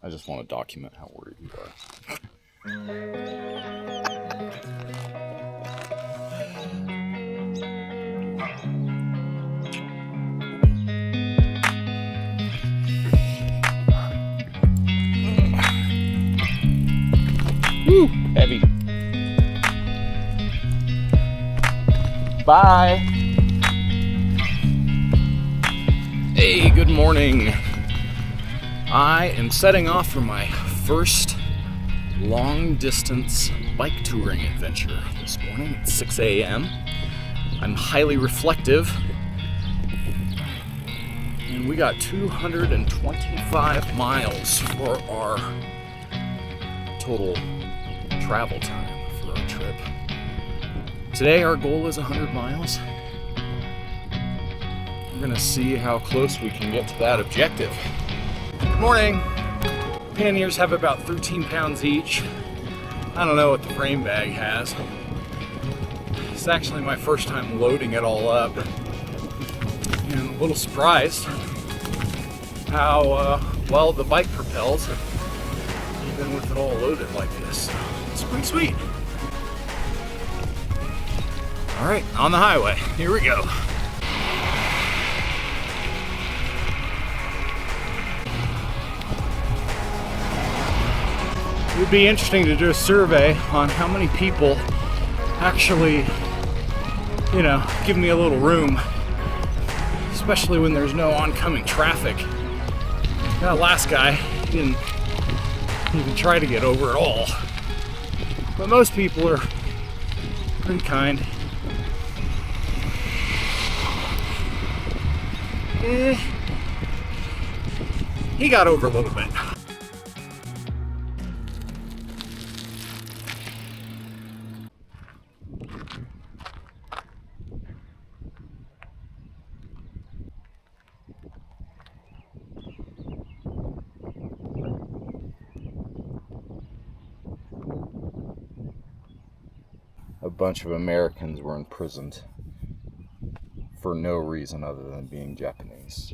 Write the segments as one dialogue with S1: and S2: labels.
S1: I just want to document how worried you are. Woo, heavy. Bye. Hey, good morning. I am setting off for my first long distance bike touring adventure this morning at 6 a.m. I'm highly reflective, and we got 225 miles for our total travel time for our trip. Today our goal is 100 miles. We're gonna see how close we can get to that objective. Good morning. Panniers have about 13 pounds each. I don't know what the frame bag has. It's actually my first time loading it all up. And I'm a little surprised how well the bike propels, even with it all loaded like this. It's pretty sweet. All right, on the highway, here we go. It would be interesting to do a survey on how many people actually, give me a little room, especially when there's no oncoming traffic. That last guy didn't even try to get over at all. But most people are pretty kind. He got over a little bit. A bunch of Americans were imprisoned for no reason other than being Japanese.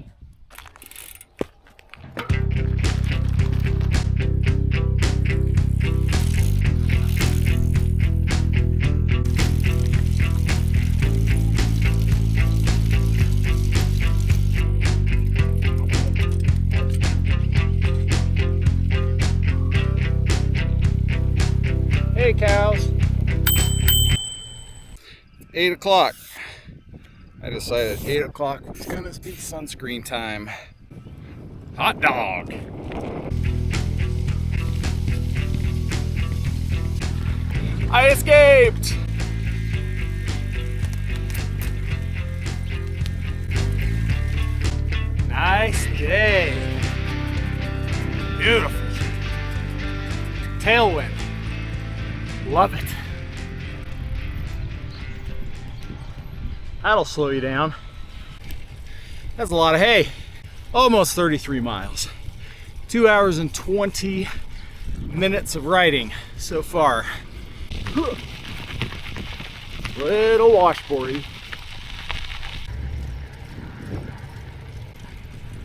S1: Hey, cows. 8 o'clock. I decided 8 o'clock was gonna be sunscreen time. Hot dog. I escaped. Nice day. Beautiful. Tailwind. Love it. That'll slow you down. That's a lot of hay. Almost 33 miles. 2 hours and 20 minutes of riding so far. Little washboardy.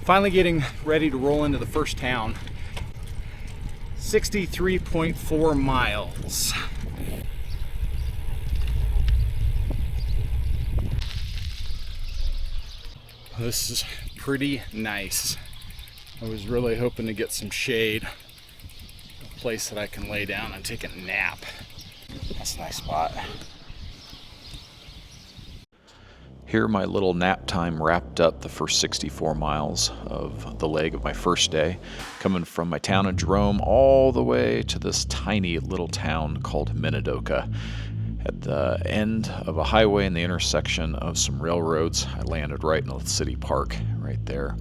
S1: Finally getting ready to roll into the first town. 63.4 miles. This is pretty nice. I was really hoping to get some shade, a place that I can lay down and take a nap. That's a nice spot.
S2: Here my little nap time wrapped up the first 64 miles of the leg of my first day, coming from my town of Jerome all the way to this tiny little town called Minidoka. At the end of a highway in the intersection of some railroads, I landed right in the city park right there,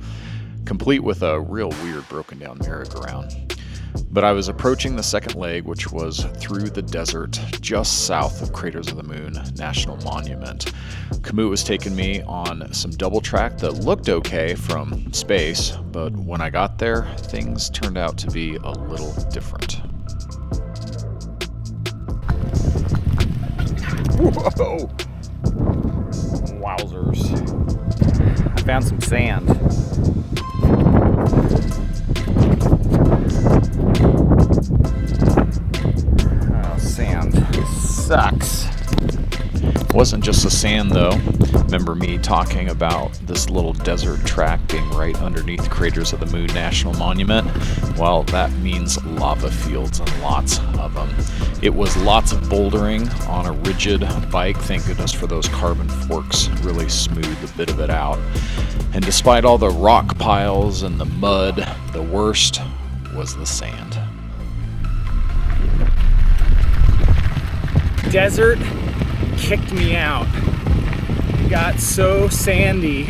S2: complete with a real weird broken down merry-go-round. But I was approaching the second leg, which was through the desert just south of Craters of the Moon National Monument. Kamut was taking me on some double track that looked okay from space, but when I got there, things turned out to be a little different.
S1: Whoa! Wowzers. I found some sand.
S2: Wasn't just the sand though. Remember me talking about this little desert track being right underneath Craters of the Moon National Monument? Well, that means lava fields and lots of them. It was lots of bouldering on a rigid bike. Thank goodness for those carbon forks, really smoothed a bit of it out. And despite all the rock piles and the mud, the worst was the sand.
S1: Desert kicked me out. It got so sandy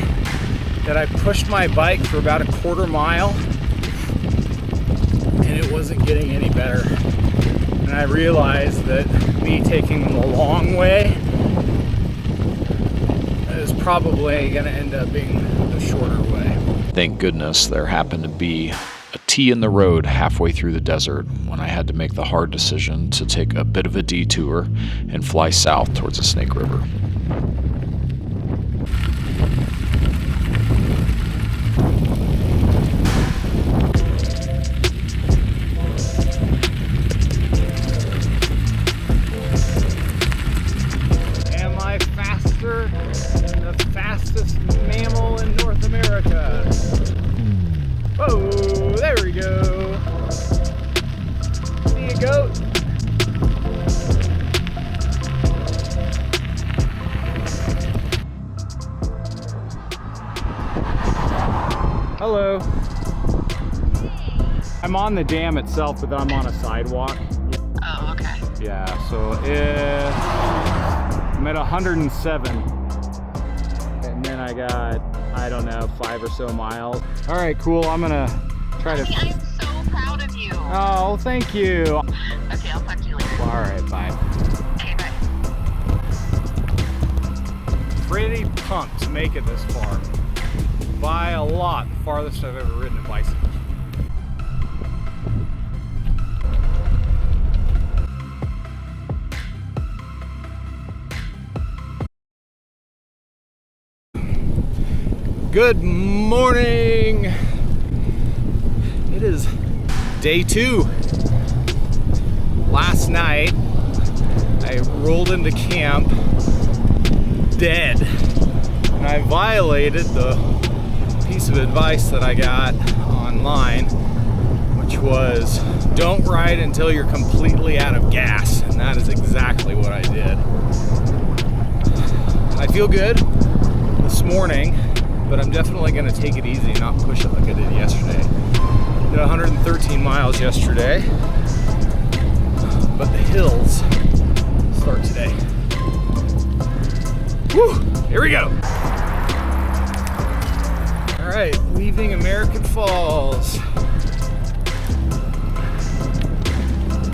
S1: that I pushed my bike for about a quarter mile and it wasn't getting any better. And I realized that me taking the long way is probably going to end up being the shorter way.
S2: Thank goodness there happened to be a T in the road halfway through the desert when I had to make the hard decision to take a bit of a detour and fly south towards the Snake River.
S1: Am I faster than the fastest mammal in North America? Whoa, there we go. See you, goat. Hello. I'm on the dam itself, but I'm on a sidewalk.
S3: Oh, okay.
S1: Yeah, so I'm at 107. And then I got, I don't know, 5 or so miles. All right, cool. I'm gonna try to.
S3: I am so proud of you.
S1: Oh, thank you.
S3: Okay, I'll talk to you later.
S1: All right, bye.
S3: Okay, bye.
S1: Pretty pumped to make it this far. By a lot, the farthest I've ever ridden a bicycle. Good morning. It is day 2. Last night, I rolled into camp dead, and I violated the piece of advice that I got online, which was don't ride until you're completely out of gas, and that is exactly what I did. I feel good this morning, but I'm definitely going to take it easy and not push it like I did yesterday. Did 113 miles yesterday, but the hills start today. Woo! Here we go. All right, leaving American Falls.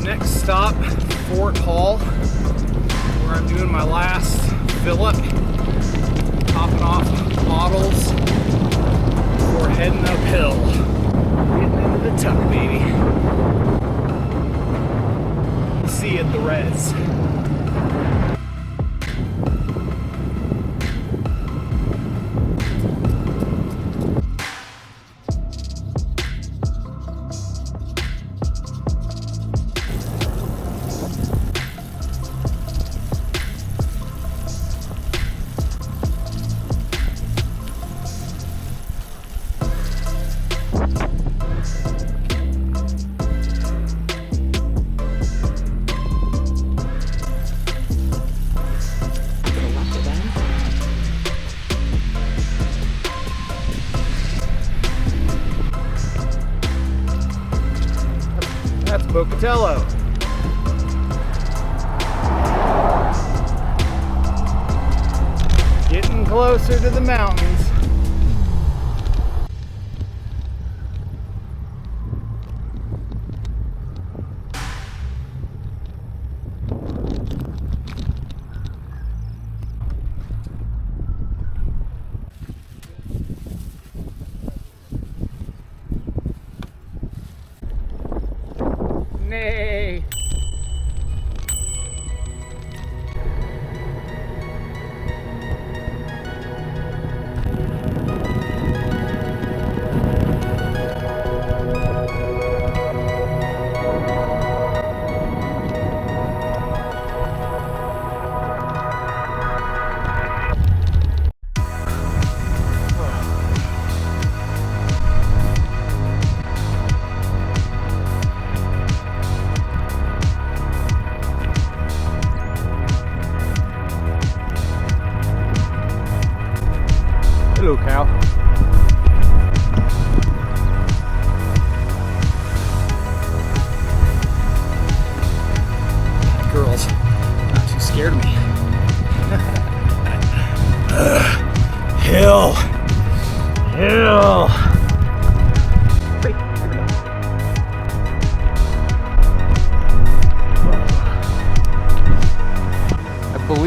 S1: Next stop, Fort Hall, where I'm doing my last fill-up, topping off bottles before heading uphill. Getting into the tuck, baby. See you at the res. That's Pocatello. Getting closer to the mountains. Nay.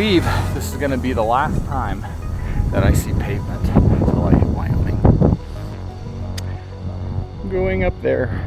S1: believe this is gonna be the last time that I see pavement until I hit Wyoming. I'm going up there.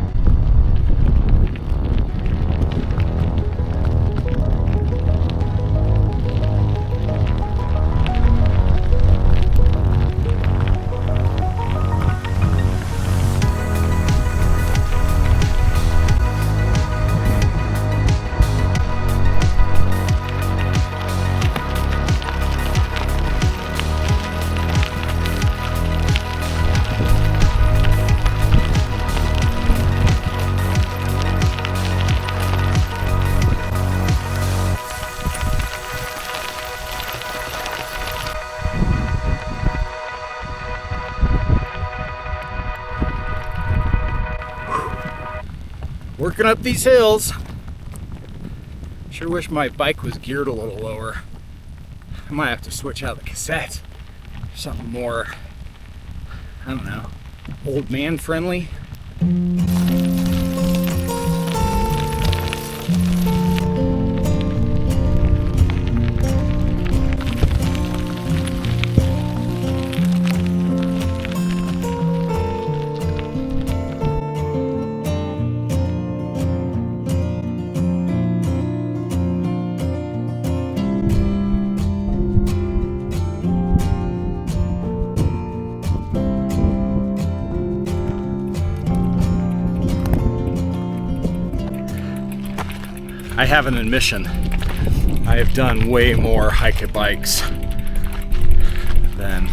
S1: Working up these hills. Sure wish my bike was geared a little lower. I might have to switch out the cassette. Something more, I don't know, old man friendly. I have an admission. I have done way more hike bikes than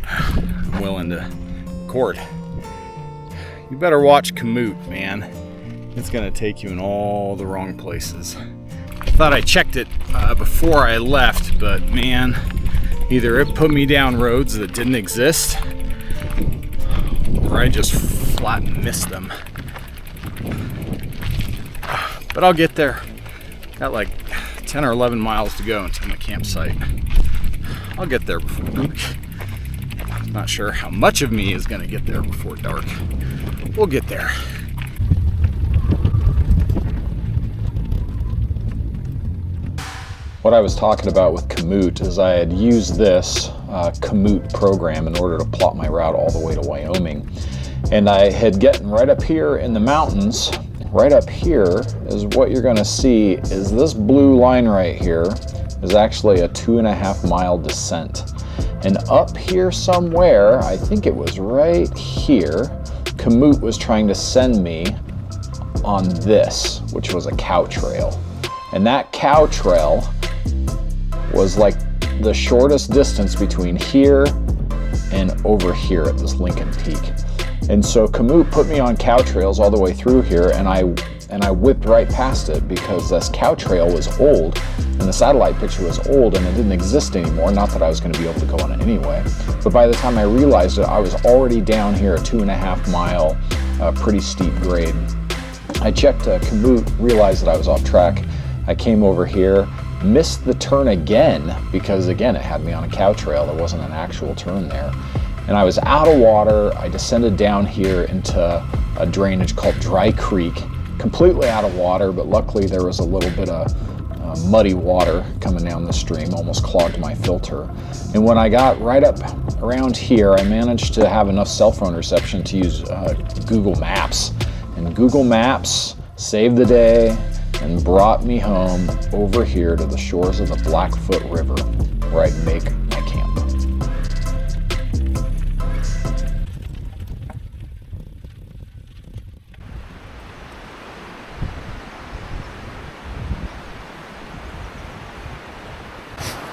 S1: I'm willing to record. You better watch Komoot, man. It's gonna take you in all the wrong places. I thought I checked it before I left, but man, either it put me down roads that didn't exist, or I just flat missed them. But I'll get there. Got like 10 or 11 miles to go until my campsite. I'll get there before dark. I'm not sure how much of me is gonna get there before dark. We'll get there.
S2: What I was talking about with Komoot is I had used this Komoot program in order to plot my route all the way to Wyoming. And I had gotten right up here in the mountains. Right up here is what you're gonna see is this blue line right here is actually a 2.5 mile descent. And up here somewhere, I think it was right here, Komoot was trying to send me on this, which was a cow trail. And that cow trail was like the shortest distance between here and over here at this Lincoln Peak. And so Komoot put me on cow trails all the way through here, and I whipped right past it because this cow trail was old and the satellite picture was old and it didn't exist anymore. Not that I was going to be able to go on it anyway, but by the time I realized it, I was already down here, a 2.5 mile, pretty steep grade. I checked Komoot, realized that I was off track. I came over here, missed the turn again because again it had me on a cow trail. There wasn't an actual turn there. And I was out of water. I descended down here into a drainage called Dry Creek, completely out of water, but luckily there was a little bit of muddy water coming down the stream, almost clogged my filter. And when I got right up around here, I managed to have enough cell phone reception to use Google Maps. And Google Maps saved the day and brought me home over here to the shores of the Blackfoot River, where I'd make my camp.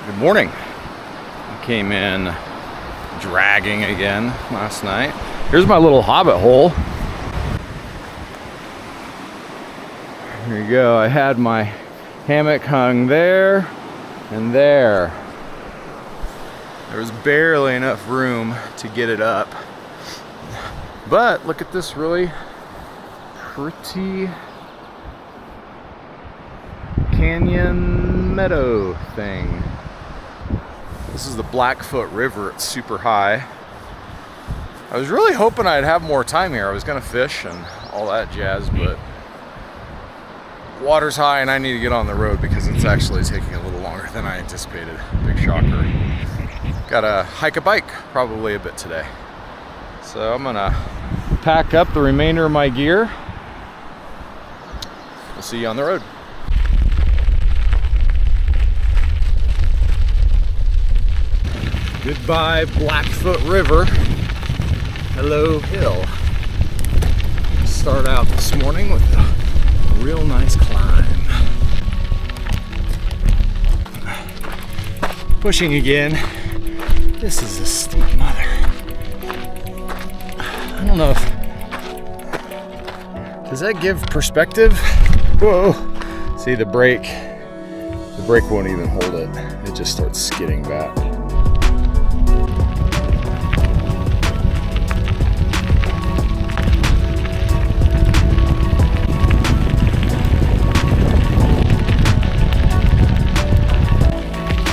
S1: Good morning. I came in dragging again last night. Here's my little hobbit hole. Here you go. I had my hammock hung there and there. There was barely enough room to get it up. But look at this really pretty canyon meadow thing. This is the Blackfoot River. It's super high. I was really hoping I'd have more time here. I was gonna fish and all that jazz, but water's high and I need to get on the road because it's actually taking a little longer than I anticipated. Big shocker. Gotta hike a bike probably a bit today. So I'm gonna pack up the remainder of my gear. We'll see you on the road. Goodbye Blackfoot River. Hello hill. Start out this morning with a real nice climb. Pushing again. This is a steep mother. I don't know if, does that give perspective? Whoa. See the brake won't even hold it. It just starts skidding back.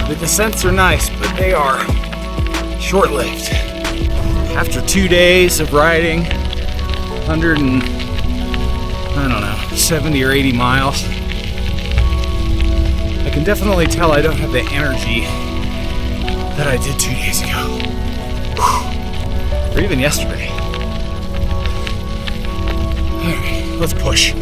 S1: The descents are nice, but they are short-lived. After 2 days of riding 170 or 80 miles, I can definitely tell I don't have the energy that I did 2 days ago. Or even yesterday. Alright, let's push.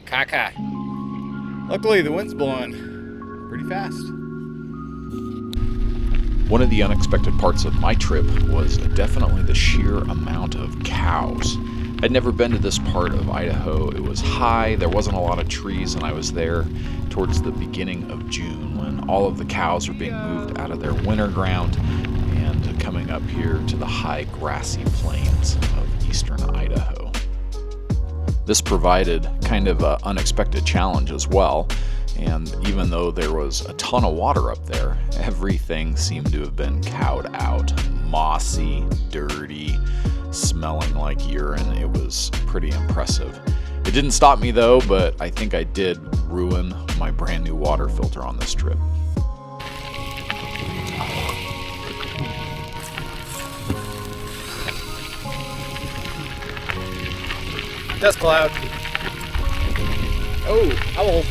S1: Caca. Luckily, the wind's blowing pretty fast.
S2: One of the unexpected parts of my trip was definitely the sheer amount of cows. I'd never been to this part of Idaho. It was high, there wasn't a lot of trees, and I was there towards the beginning of June when all of the cows were being moved out of their winter ground and coming up here to the high grassy plains of eastern Idaho. This provided kind of an unexpected challenge as well, and even though there was a ton of water up there, everything seemed to have been cowed out. Mossy, dirty, smelling like urine. It was pretty impressive. It didn't stop me though, but I think I did ruin my brand new water filter on this trip.
S1: Dust cloud. Oh, owl.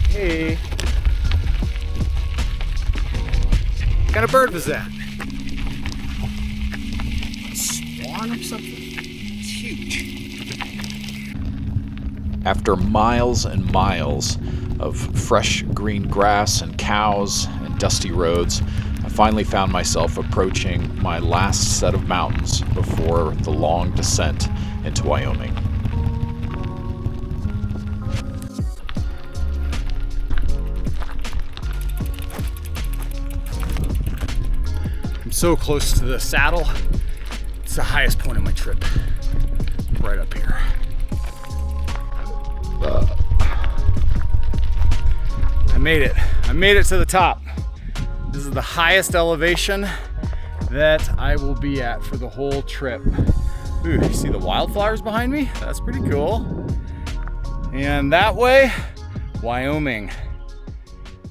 S1: Hey. What kind of bird was that? Or something. It's huge.
S2: After miles and miles of fresh green grass and cows and dusty roads, I finally found myself approaching my last set of mountains before the long descent into Wyoming.
S1: I'm so close to the saddle. It's the highest point of my trip, right up here. I made it to the top. This is the highest elevation that I will be at for the whole trip. Ooh, you see the wildflowers behind me? That's pretty cool. And that way, Wyoming.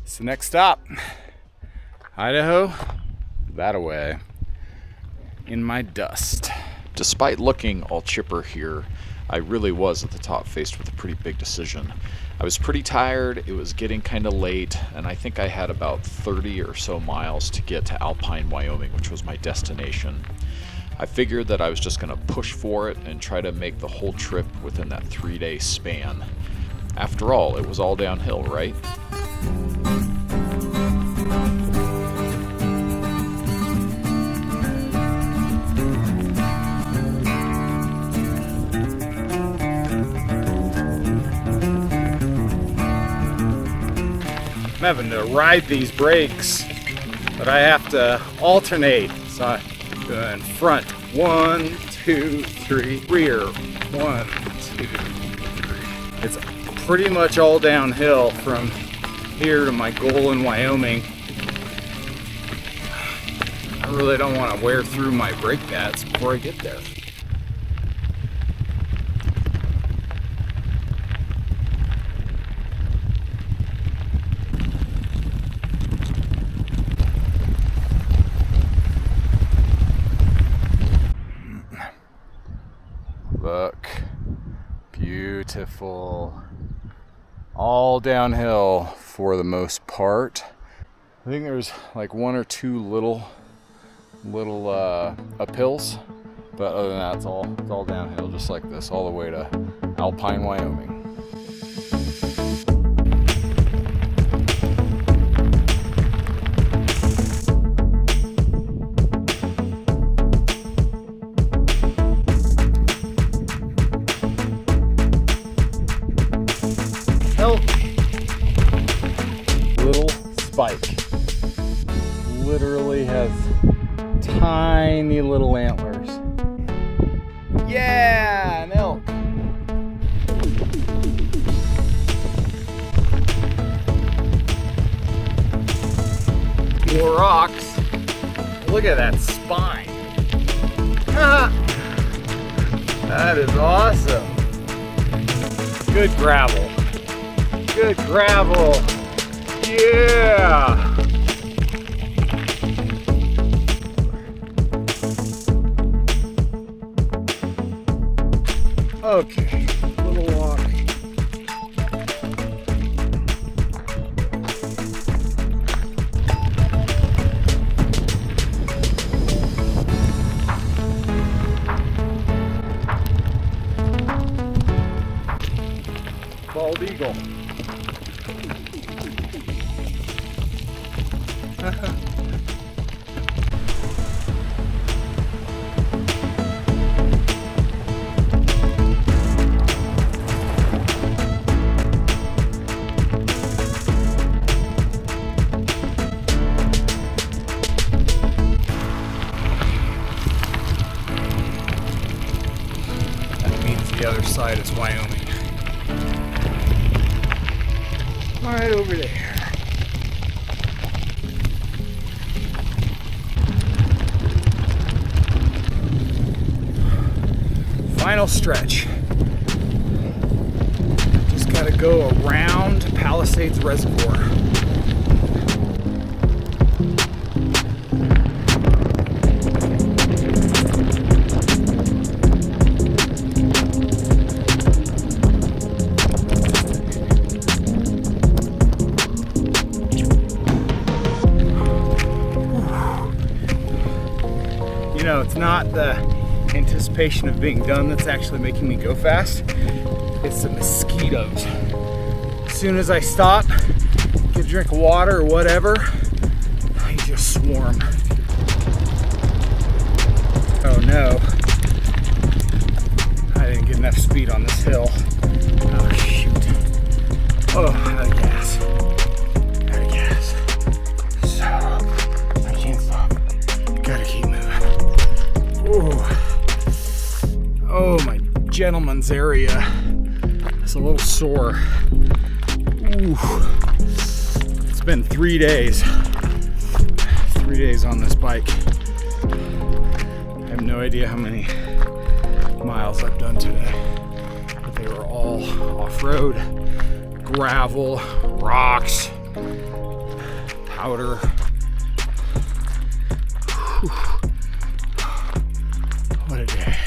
S1: It's the next stop. Idaho, that away. In my dust.
S2: Despite looking all chipper here, I really was at the top faced with a pretty big decision. I was pretty tired, it was getting kind of late, and I think I had about 30 or so miles to get to Alpine, Wyoming, which was my destination. I figured that I was just going to push for it and try to make the whole trip within that 3-day span. After all, it was all downhill, right?
S1: I'm having to ride these brakes, but I have to alternate. So I'm doing front, 1, 2, 3, rear, 1, 2, 3. It's pretty much all downhill from here to my goal in Wyoming. I really don't want to wear through my brake pads before I get there. Look, beautiful. All downhill for the most part. I think there's like 1 or 2 little uphills, but other than that, it's all downhill, just like this, all the way to Alpine, Wyoming. Little spike. Literally has tiny little antlers. Yeah, an elk. More rocks. Look at that spine. That is awesome. Good gravel. Good gravel. Yeah. Okay, little walk. Bald eagle. That means the other side is Wyoming. Right over there. Final stretch. Just gotta go around Palisades Reservoir. You know, it's not the anticipation of being done that's actually making me go fast. It's the mosquitoes. As soon as I stop, get a drink of water or whatever, they just swarm. Oh no. I didn't get enough speed on this hill. Oh shoot. Oh, out of gas. Out of gas. So, I can't stop. Gotta keep moving. Ooh. Oh, my gentleman's area is a little sore. Ooh. It's been 3 days. days on this bike. I have no idea how many miles I've done today, but they were all off-road, gravel, rocks, powder. Whew. What a day.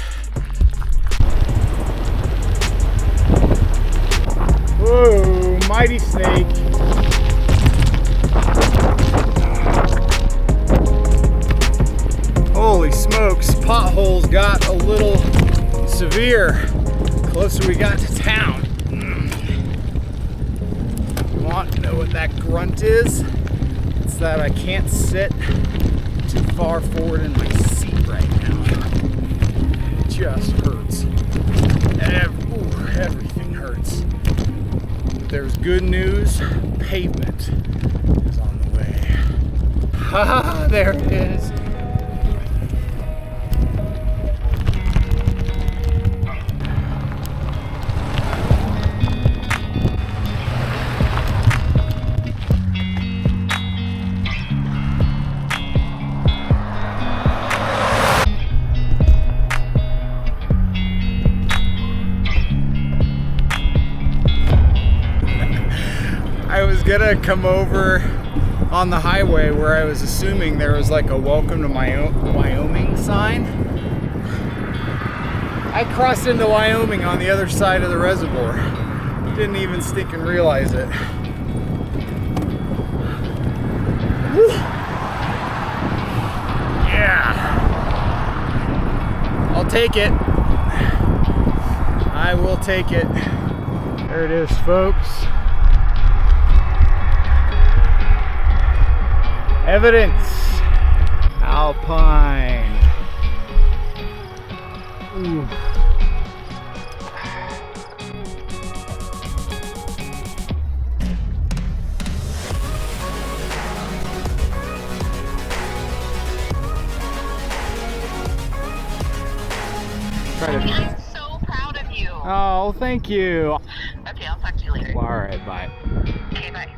S1: Whoa, mighty snake. Holy smokes, potholes got a little severe the closer we got to town. Want to know what that grunt is? It's that I can't sit too far forward in my seat right now. It just hurts. Everything hurts. But there's good news. Pavement is on the way. Ha! There it is. I was gonna come over on the highway where I was assuming there was like a welcome to Wyoming sign. I crossed into Wyoming on the other side of the reservoir. Didn't even stink and realize it. Whew. Yeah. I'll take it. I will take it. There it is, folks. Evidence. Alpine. Ooh.
S3: I'm so proud of you.
S1: Oh, thank you.
S3: Okay, I'll talk to you later.
S1: All right, bye.
S3: Okay, bye.